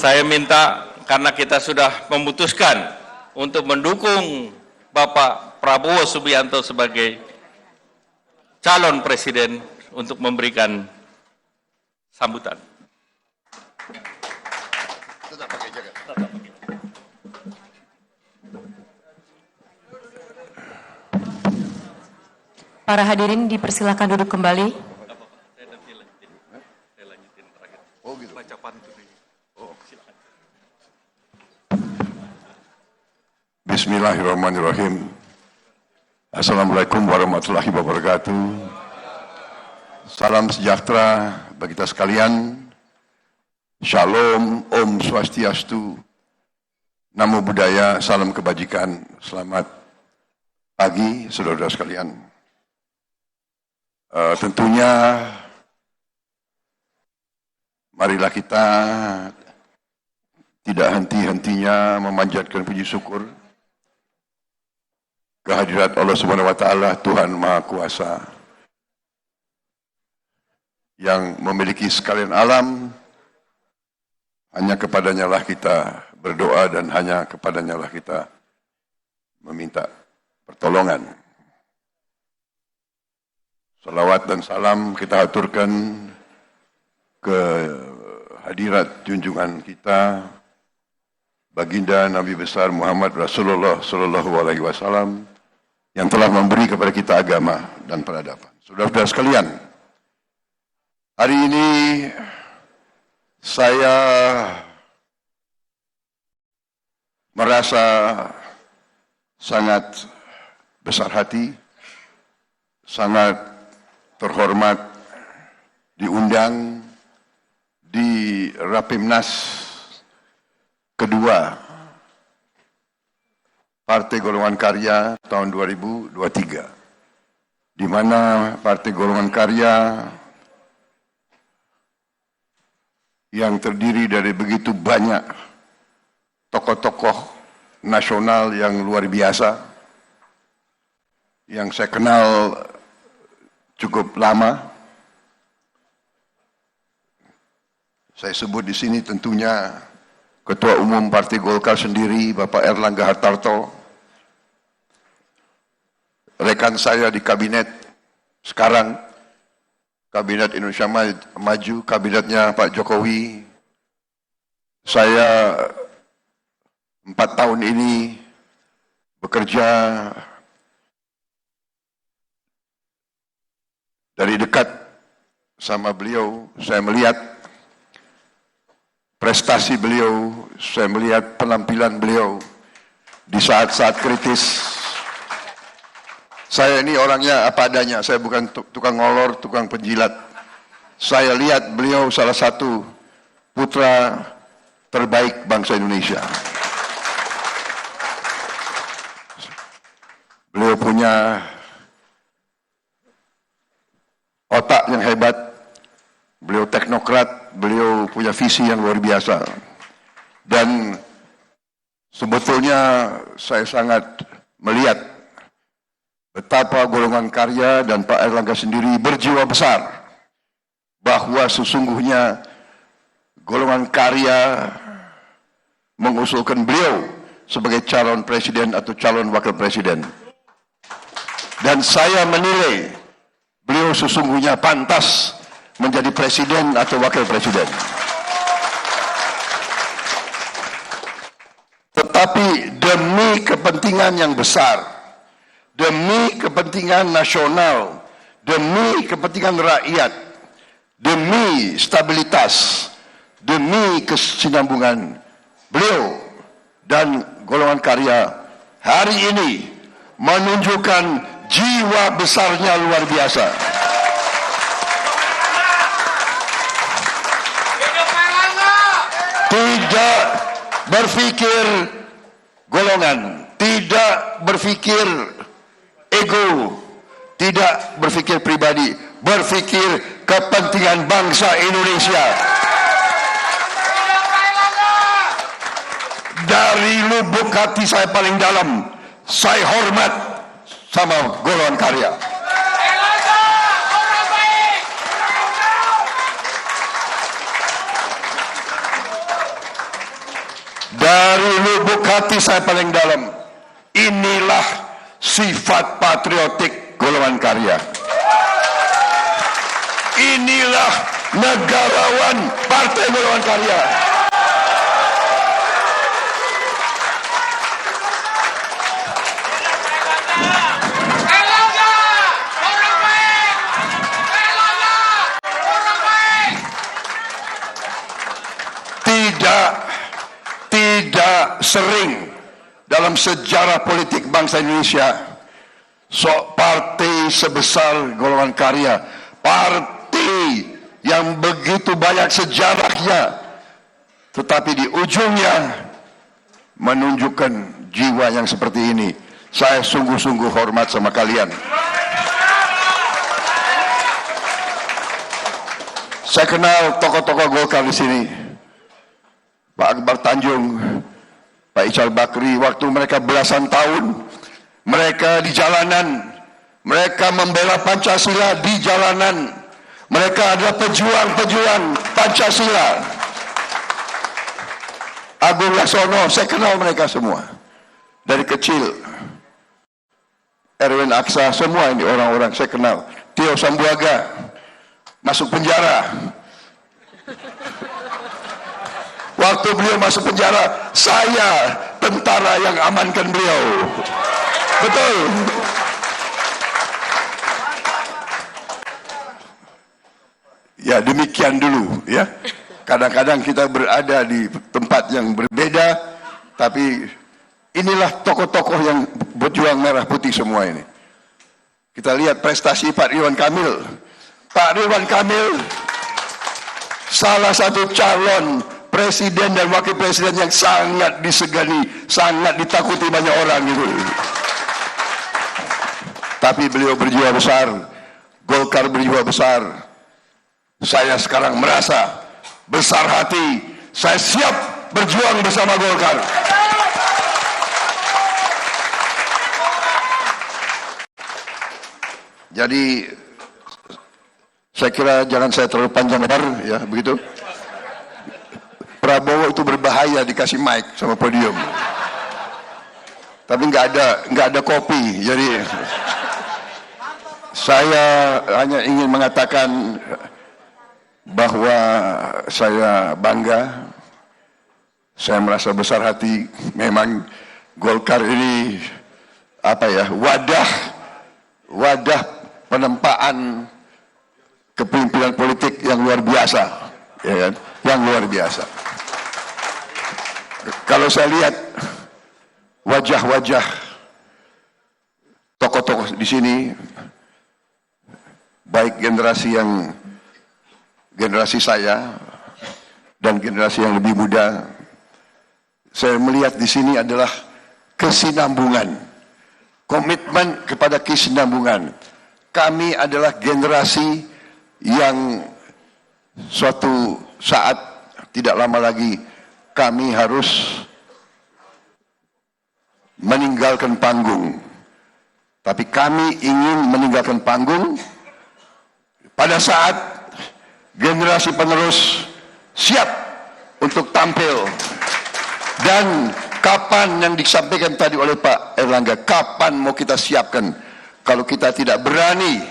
Saya minta, karena kita sudah memutuskan untuk mendukung Bapak Prabowo Subianto sebagai calon presiden, untuk memberikan sambutan. Para hadirin dipersilakan duduk kembali. Bismillahirrahmanirrahim. Assalamualaikum warahmatullahi wabarakatuh. Salam sejahtera bagi kita sekalian. Shalom, Om Swastiastu, Namo Buddhaya, salam kebajikan. Selamat pagi, saudara-saudara sekalian. Tentunya marilah kita tidak henti-hentinya memanjatkan puji syukur kehadirat Allah Subhanahu wa Ta'ala, Tuhan Maha Kuasa, yang memiliki sekalian alam. Hanya kepadanya lah kita berdoa dan hanya kepadanya lah kita meminta pertolongan. Salawat dan salam kita aturkan ke hadirat junjungan kita, Baginda Nabi besar Muhammad Rasulullah Sallallahu Alaihi Wasallam, yang telah memberi kepada kita agama dan peradaban. Saudara-saudara sekalian, hari ini saya merasa sangat besar hati, sangat terhormat diundang di Rapimnas kedua Partai Golongan Karya tahun 2023, di mana Partai Golongan Karya yang terdiri dari begitu banyak tokoh-tokoh nasional yang luar biasa, yang saya kenal cukup lama. Saya sebut di sini tentunya Ketua Umum Partai Golkar sendiri, Bapak Erlangga Hartarto, rekan saya di kabinet sekarang, Kabinet Indonesia Maju, kabinetnya Pak Jokowi. Saya 4 tahun ini bekerja dari dekat sama beliau. Saya melihat prestasi beliau, saya melihat penampilan beliau di saat-saat kritis. Saya ini orangnya apa adanya, saya bukan tukang ngolor, tukang penjilat. Saya lihat beliau salah satu putra terbaik bangsa Indonesia. Beliau punya otak yang hebat, beliau teknokrat, beliau punya visi yang luar biasa. Dan sebetulnya saya sangat melihat betapa golongan karya dan Pak Erlangga sendiri berjiwa besar bahwa sesungguhnya golongan karya mengusulkan beliau sebagai calon presiden atau calon wakil presiden. Dan saya menilai beliau sesungguhnya pantas menjadi presiden atau wakil presiden. Tetapi demi kepentingan yang besar, demi kepentingan nasional, demi kepentingan rakyat, demi stabilitas, demi kesinambungan beliau dan golongan karya hari ini menunjukkan jiwa besarnya luar biasa. Tidak berpikir golongan, tidak berpikir ego, tidak berpikir pribadi, berpikir kepentingan bangsa Indonesia. Dari lubuk hati saya paling dalam, saya hormat sama golongan karya. hati saya paling dalam, inilah sifat patriotik golongan karya. Inilah negarawan Partai Golongan Karya. Tidak sering dalam sejarah politik bangsa Indonesia partai sebesar Golongan Karya, partai yang begitu banyak sejarahnya, tetapi di ujungnya menunjukkan jiwa yang seperti ini. Saya sungguh-sungguh hormat sama kalian. Saya kenal tokoh-tokoh Golkar di sini. Pak Akbar Tanjung, Pak Ical Bakri, waktu mereka belasan tahun, mereka di jalanan, mereka membela Pancasila di jalanan, mereka adalah pejuang-pejuang Pancasila. Agung Laksono, saya kenal mereka semua. Dari kecil. Erwin Aksa, semua ini orang-orang saya kenal. Tio Sambuaga, masuk penjara. Waktu beliau masuk penjara, saya tentara yang amankan beliau. Betul. Ya, demikian dulu ya. Kadang-kadang kita berada di tempat yang berbeda, tapi inilah tokoh-tokoh yang berjuang merah putih semua ini. Kita lihat prestasi Pak Ridwan Kamil. Pak Ridwan Kamil salah satu calon presiden dan wakil presiden yang sangat disegani, sangat ditakuti banyak orang gitu. Tapi beliau berjiwa besar, Golkar berjiwa besar. Saya sekarang merasa besar hati, saya siap berjuang bersama Golkar. Jadi saya kira jangan saya terlalu panjang lebar ya, begitu. Prabowo itu berbahaya dikasih mic sama podium. Tapi nggak ada kopi. Jadi saya hanya ingin mengatakan bahwa saya bangga, saya merasa besar hati. Memang Golkar ini wadah penempaan kepemimpinan politik yang luar biasa, ya kan? Yang luar biasa. Kalau saya lihat wajah-wajah tokoh-tokoh di sini, baik generasi saya dan generasi yang lebih muda, saya melihat di sini adalah kesinambungan, komitmen kepada kesinambungan. Kami adalah generasi yang suatu saat tidak lama lagi kami harus meninggalkan panggung. Tapi kami ingin meninggalkan panggung pada saat generasi penerus siap untuk tampil. Dan kapan yang disampaikan tadi oleh Pak Erlangga, kapan mau kita siapkan kalau kita tidak berani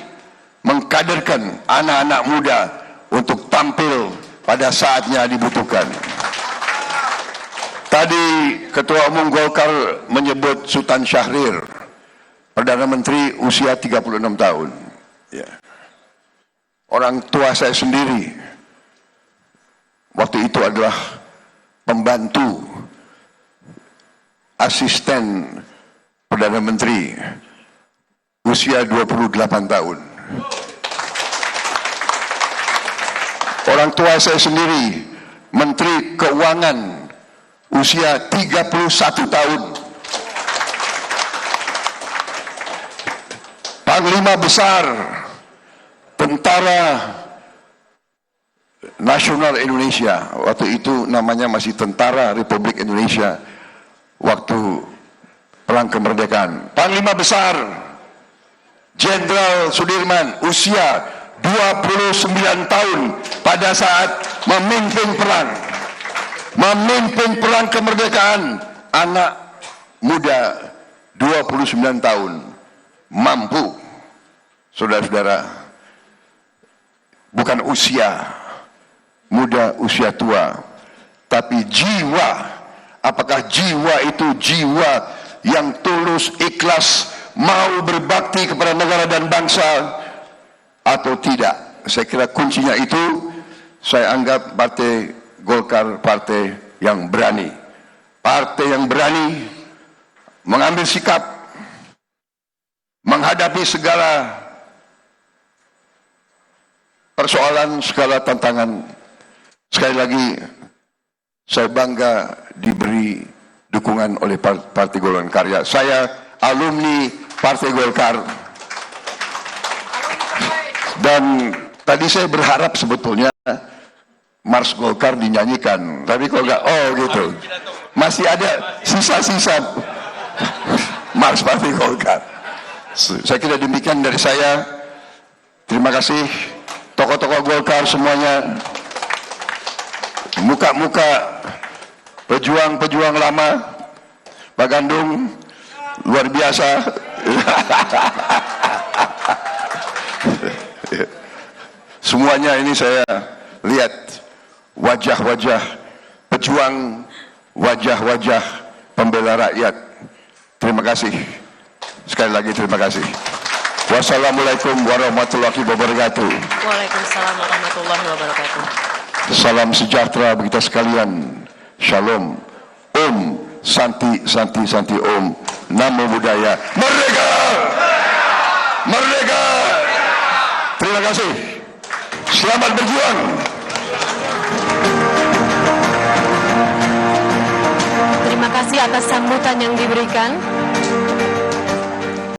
mengkaderkan anak-anak muda untuk tampil pada saatnya dibutuhkan. Tadi Ketua Umum Golkar menyebut Sultan Syahrir, Perdana Menteri usia 36 tahun. Ya. Orang tua saya sendiri waktu itu adalah pembantu asisten Perdana Menteri usia 28 tahun. Orang tua saya sendiri Menteri Keuangan usia 31 tahun. Panglima Besar Tentara Nasional Indonesia, waktu itu namanya masih Tentara Republik Indonesia, waktu Perang Kemerdekaan. Panglima Besar Jenderal Sudirman usia 29 tahun pada saat memimpin perang kemerdekaan anak muda 29 tahun mampu, saudara-saudara, bukan usia muda, usia tua, tapi jiwa. Apakah jiwa itu jiwa yang tulus, ikhlas, mau berbakti kepada negara dan bangsa atau tidak? Saya kira kuncinya itu. Saya anggap Partai Golkar partai yang berani, partai yang berani mengambil sikap menghadapi segala persoalan, segala tantangan. Sekali lagi, saya bangga diberi dukungan oleh Partai Golongan Karya. Saya alumni Partai Golkar. Dan tadi saya berharap sebetulnya Mars Golkar dinyanyikan. Tapi kok enggak, oh gitu. Masih ada sisa-sisa Mars Partai Golkar. Saya kira demikian dari saya. Terima kasih tokoh-tokoh Golkar semuanya. Muka-muka pejuang-pejuang lama, Pak Gandung, luar biasa. Semuanya ini saya lihat wajah-wajah pejuang, wajah-wajah pembela rakyat. Terima kasih. Sekali lagi terima kasih. Wassalamualaikum warahmatullahi wabarakatuh. Waalaikumsalam warahmatullahi wabarakatuh. Salam sejahtera bagi kita sekalian. Shalom. Om. Santi, Santi, Santi Om. Namo Buddhaya. Merdeka! Merdeka! Terima kasih. Selamat berjuang. Terima kasih atas sambutan yang diberikan.